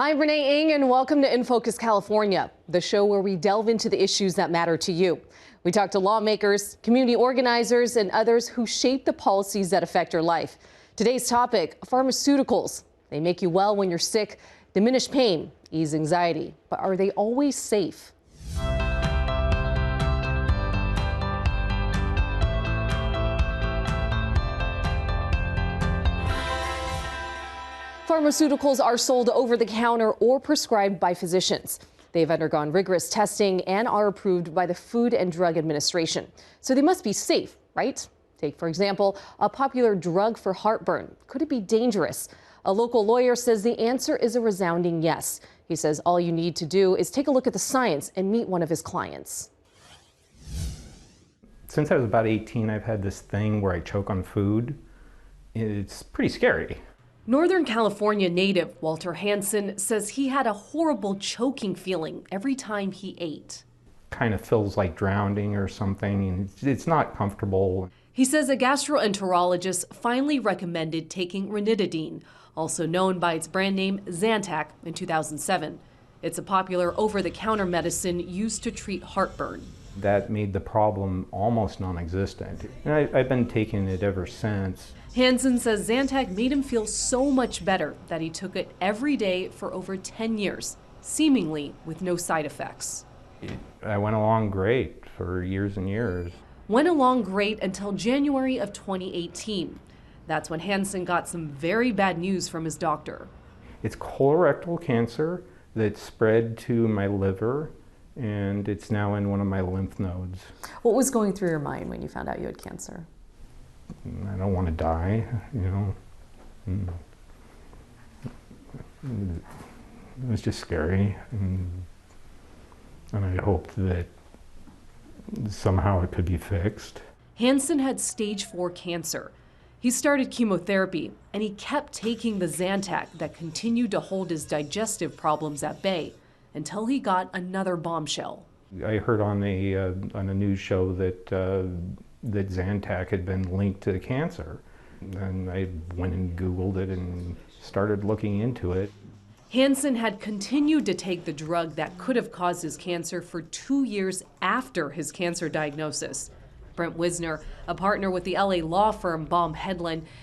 Hi, Renee Eng, and welcome to In Focus California, the show where we delve into the issues that matter to you. We talk to lawmakers, community organizers, and others who shape the policies that affect your life. Today's topic, pharmaceuticals. They make you well when you're sick, diminish pain, ease anxiety. But are they always safe? Pharmaceuticals are sold over the counter or prescribed by physicians. They've undergone rigorous testing and are approved by the Food and Drug Administration. So they must be safe, right? Take, for example, a popular drug for heartburn. Could it be dangerous? A local lawyer says the answer is a resounding yes. He says all you need to do is take a look at the science and meet one of his clients. Since I was about 18, I've had this thing where I choke on food. It's pretty scary. Northern California native Walter Hansen says he had a horrible choking feeling every time he ate. Kind of feels like drowning or something, and it's not comfortable. He says a gastroenterologist finally recommended taking ranitidine, also known by its brand name Zantac, in 2007. It's a popular over-the-counter medicine used to treat heartburn. That made the problem almost non-existent. And I've been taking it ever since. Hansen says Zantac made him feel so much better that he took it every day for over 10 years, seemingly with no side effects. I went along great for years and years. Went along great until January of 2018. That's when Hansen got some very bad news from his doctor. It's colorectal cancer that spread to my liver, and it's now in one of my lymph nodes. What was going through your mind when you found out you had cancer? I don't want to die, you know. It was just scary, and I hoped that somehow it could be fixed. Hansen had stage 4 cancer. He started chemotherapy, and he kept taking the Zantac that continued to hold his digestive problems at bay until he got another bombshell. I heard on a news show that that Zantac had been linked to cancer. And I went and Googled it and started looking into it. Hansen had continued to take the drug that could have caused his cancer for 2 years after his cancer diagnosis. Brent Wisner, a partner with the LA law firm Baum,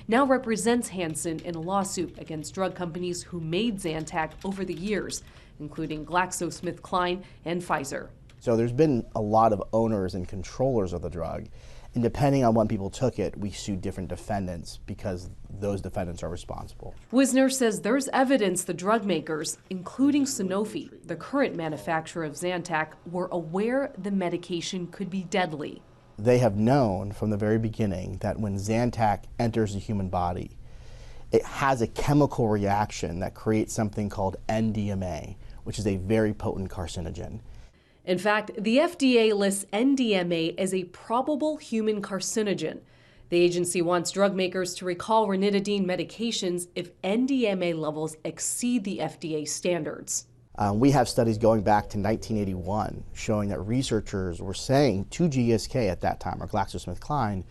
now represents Hansen in a lawsuit against drug companies who made Zantac over the years, including GlaxoSmithKline and Pfizer. So there's been a lot of owners and controllers of the drug. And depending on when people took it, we sued different defendants because those defendants are responsible. Wisner says there's evidence the drug makers, including Sanofi, the current manufacturer of Zantac, were aware the medication could be deadly. They have known from the very beginning that when Zantac enters the human body, it has a chemical reaction that creates something called NDMA, which is a very potent carcinogen. In fact, the FDA lists NDMA as a probable human carcinogen. The agency wants drug makers to recall ranitidine medications if NDMA levels exceed the FDA standards. We have studies going back to 1981 showing that researchers were saying to GSK at that time, or GlaxoSmithKline,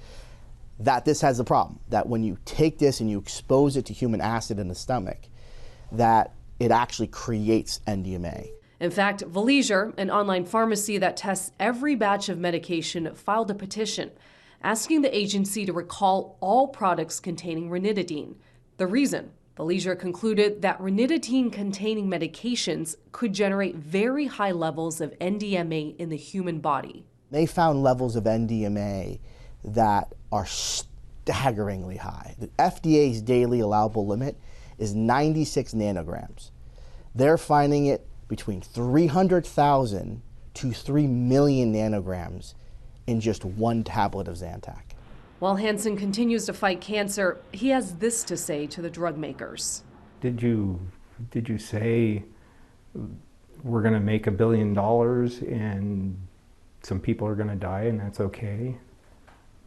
that this has a problem, that when you take this and you expose it to human acid in the stomach, that it actually creates NDMA. In fact, Valizer, an online pharmacy that tests every batch of medication, filed a petition asking the agency to recall all products containing ranitidine. The reason? Valizer concluded that ranitidine-containing medications could generate very high levels of NDMA in the human body. They found levels of NDMA that are staggeringly high. The FDA's daily allowable limit is 96 nanograms. They're finding it between 300,000 to 3 million nanograms in just one tablet of Zantac. While Hansen continues to fight cancer, he has this to say to the drug makers. Did you say we're going to make $1 billion and some people are going to die and that's okay?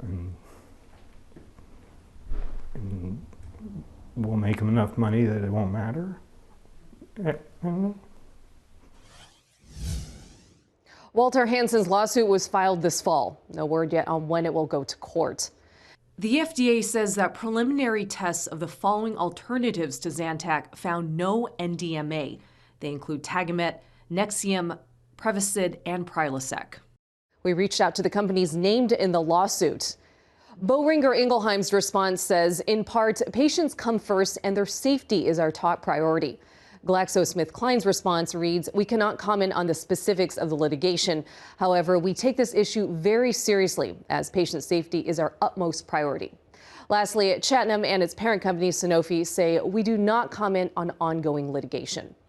And we'll make them enough money that it won't matter? I don't know. Walter Hansen's lawsuit was filed this fall. No word yet on when it will go to court. The FDA says that preliminary tests of the following alternatives to Zantac found no NDMA. They include Tagamet, Nexium, Prevacid, and Prilosec. We reached out to the companies named in the lawsuit. Boehringer Ingelheim's response says, in part, patients come first and their safety is our top priority. GlaxoSmithKline's response reads, we cannot comment on the specifics of the litigation. However, we take this issue very seriously as patient safety is our utmost priority. Lastly, Chattanam and its parent company Sanofi say we do not comment on ongoing litigation.